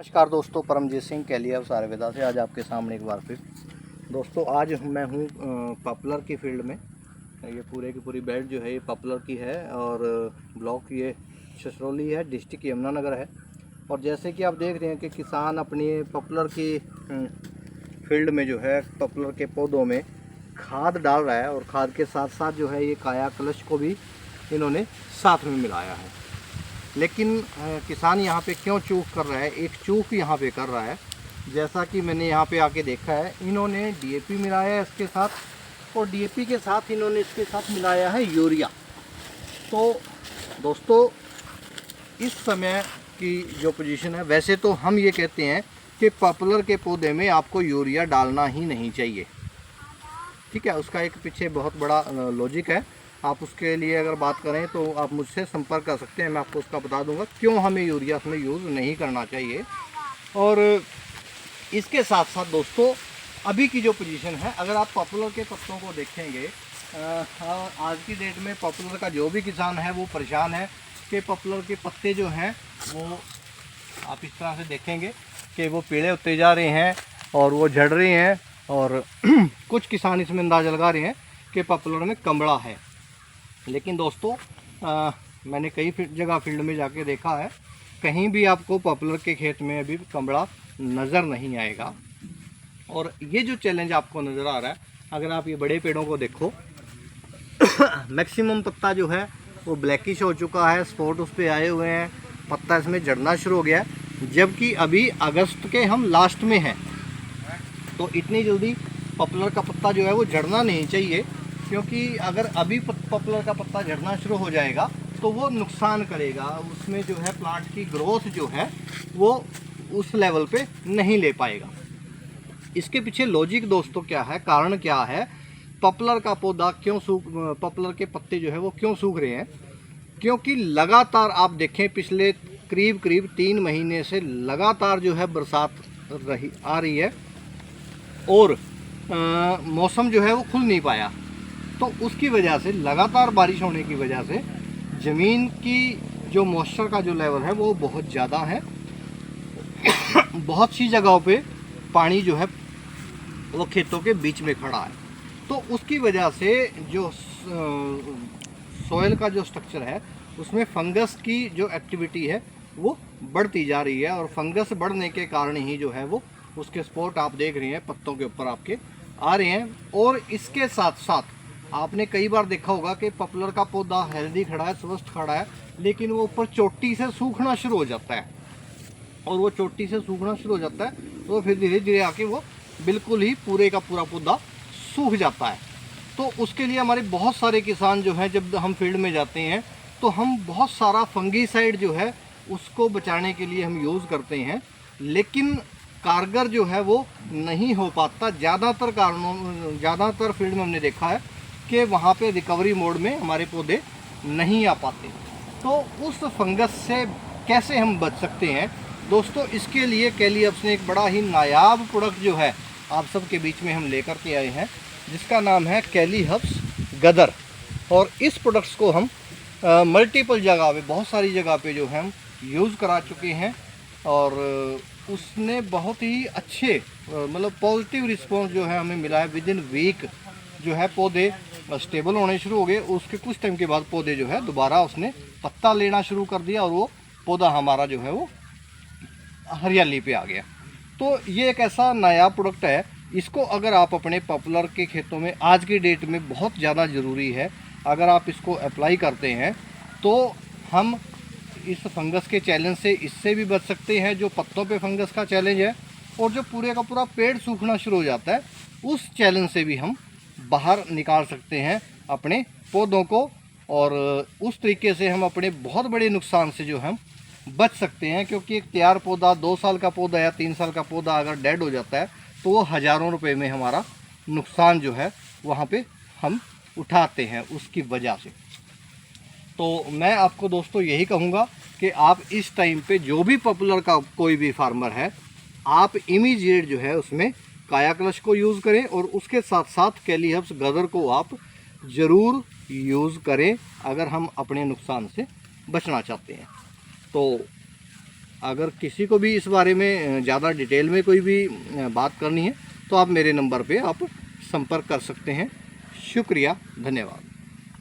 नमस्कार दोस्तों, परमजीत सिंह कैलियर्स आयुर्वेदा से आज आपके सामने एक बार फिर। दोस्तों आज मैं हूँ पॉपुलर की फील्ड में। ये पूरे की पूरी बेल्ट जो है ये पॉपुलर की है और ब्लॉक ये छछरौली है, डिस्ट्रिक्ट यमुनानगर है। और जैसे कि आप देख रहे हैं कि किसान अपनी पॉपुलर की फील्ड में जो है पॉपुलर के पौधों में खाद डाल रहा है और खाद के साथ साथ जो है ये काया कलश को भी इन्होंने साथ में मिलाया है। लेकिन किसान यहाँ पे क्यों चूक कर रहा है, एक चूक यहाँ पे कर रहा है। जैसा कि मैंने यहाँ पे आके देखा है, इन्होंने डीएपी मिलाया है इसके साथ और डीएपी के साथ इन्होंने इसके साथ मिलाया है यूरिया। तो दोस्तों इस समय की जो पोजीशन है, वैसे तो हम ये कहते हैं कि पॉपुलर के पौधे में आपको यूरिया डालना ही नहीं चाहिए, ठीक है। उसका एक पीछे बहुत बड़ा लॉजिक है। आप उसके लिए अगर बात करें तो आप मुझसे संपर्क कर सकते हैं, मैं आपको उसका बता दूंगा क्यों हमें यूरिया उसमें यूज़ नहीं करना चाहिए। और इसके साथ साथ दोस्तों अभी की जो पोजीशन है, अगर आप पॉपुलर के पत्तों को देखेंगे, आज की डेट में पॉपुलर का जो भी किसान है वो परेशान है कि पॉपुलर के पत्ते जो हैं वो आप इस तरह से देखेंगे कि वो पीले होते जा रहे हैं और वो झड़ रहे हैं। और कुछ किसान इसमें अंदाज़ा लगा रहे हैं कि पॉपुलर में कंबड़ा है। लेकिन दोस्तों मैंने कई जगह फील्ड में जाके देखा है, कहीं भी आपको पॉपुलर के खेत में अभी कंबड़ा नज़र नहीं आएगा। और ये जो चैलेंज आपको नज़र आ रहा है, अगर आप ये बड़े पेड़ों को देखो मैक्सिमम पत्ता जो है वो ब्लैकिश हो चुका है, स्पॉट उस पर आए हुए हैं, पत्ता इसमें झड़ना शुरू हो गया है। जबकि अभी अगस्त के हम लास्ट में हैं, तो इतनी जल्दी पॉपुलर का पत्ता जो है वो झड़ना नहीं चाहिए, क्योंकि अगर अभी पॉपुलर का पत्ता झड़ना शुरू हो जाएगा तो वो नुकसान करेगा, उसमें जो है प्लांट की ग्रोथ जो है वो उस लेवल पे नहीं ले पाएगा। इसके पीछे लॉजिक दोस्तों क्या है, कारण क्या है, पॉपुलर का पौधा क्यों पॉपुलर के पत्ते जो है वो क्यों सूख रहे हैं? क्योंकि लगातार आप देखें पिछले करीब 3 महीने से लगातार जो है बरसात आ रही है और मौसम जो है वो खुल नहीं पाया। तो उसकी वजह से लगातार बारिश होने की वजह से ज़मीन की जो मॉइस्चर का जो लेवल है वो बहुत ज़्यादा है। बहुत सी जगहों पे पानी जो है वो खेतों के बीच में खड़ा है। तो उसकी वजह से जो सॉइल का जो स्ट्रक्चर है उसमें फंगस की जो एक्टिविटी है वो बढ़ती जा रही है। और फंगस बढ़ने के कारण ही जो है वो उसके स्पॉट आप देख रहे हैं पत्तों के ऊपर आपके आ रहे हैं। और इसके साथ साथ आपने कई बार देखा होगा कि पॉपुलर का पौधा हेल्दी खड़ा है, स्वस्थ खड़ा है, लेकिन वो ऊपर चोटी से सूखना शुरू हो जाता है। और वो चोटी से सूखना शुरू हो जाता है तो फिर धीरे धीरे आके वो बिल्कुल ही पूरे का पूरा पौधा सूख जाता है। तो उसके लिए हमारे बहुत सारे किसान जो हैं, जब हम फील्ड में जाते हैं तो हम बहुत सारा फंगीसाइड जो है उसको बचाने के लिए हम यूज़ करते हैं, लेकिन कारगर जो है वो नहीं हो पाता। ज़्यादातर फील्ड में हमने देखा है कि वहाँ पे रिकवरी मोड में हमारे पौधे नहीं आ पाते। तो उस फंगस से कैसे हम बच सकते हैं दोस्तों? इसके लिए कैलियर्स ने एक बड़ा ही नायाब प्रोडक्ट जो है आप सबके बीच में हम लेकर के आए हैं, जिसका नाम है कैलीहब्स गदर। और इस प्रोडक्ट्स को हम मल्टीपल जगह पे, बहुत सारी जगह पे जो है हम यूज़ करा चुके हैं और उसने बहुत ही अच्छे मतलब पॉजिटिव रिस्पॉन्स जो है हमें मिला है। विद इन वीक जो है पौधे स्टेबल होने शुरू हो गए। उसके कुछ टाइम के बाद पौधे जो है दोबारा उसने पत्ता लेना शुरू कर दिया और वो पौधा हमारा जो है वो हरियाली पे आ गया। तो ये एक ऐसा नया प्रोडक्ट है, इसको अगर आप अपने पॉपुलर के खेतों में आज की डेट में बहुत ज़्यादा ज़रूरी है। अगर आप इसको अप्लाई करते हैं तो हम इस फंगस के चैलेंज से इससे भी बच सकते हैं, जो पत्तों पे फंगस का चैलेंज है, और जो पूरे का पूरा पेड़ सूखना शुरू हो जाता है उस चैलेंज से भी हम बाहर निकाल सकते हैं अपने पौधों को। और उस तरीके से हम अपने बहुत बड़े नुकसान से जो हम बच सकते हैं। क्योंकि एक तैयार पौधा 2 साल का पौधा या 3 साल का पौधा अगर डेड हो जाता है तो वो हज़ारों रुपए में हमारा नुकसान जो है वहाँ पे हम उठाते हैं उसकी वजह से। तो मैं आपको दोस्तों यही कहूँगा कि आप इस टाइम पे जो भी पॉपुलर का कोई भी फार्मर है, आप इमीडिएट जो है उसमें काया कलश को यूज़ करें और उसके साथ साथ कैलीहब्स गदर को आप ज़रूर यूज़ करें अगर हम अपने नुकसान से बचना चाहते हैं। तो अगर किसी को भी इस बारे में ज़्यादा डिटेल में कोई भी बात करनी है तो आप मेरे नंबर पे आप संपर्क कर सकते हैं। शुक्रिया, धन्यवाद।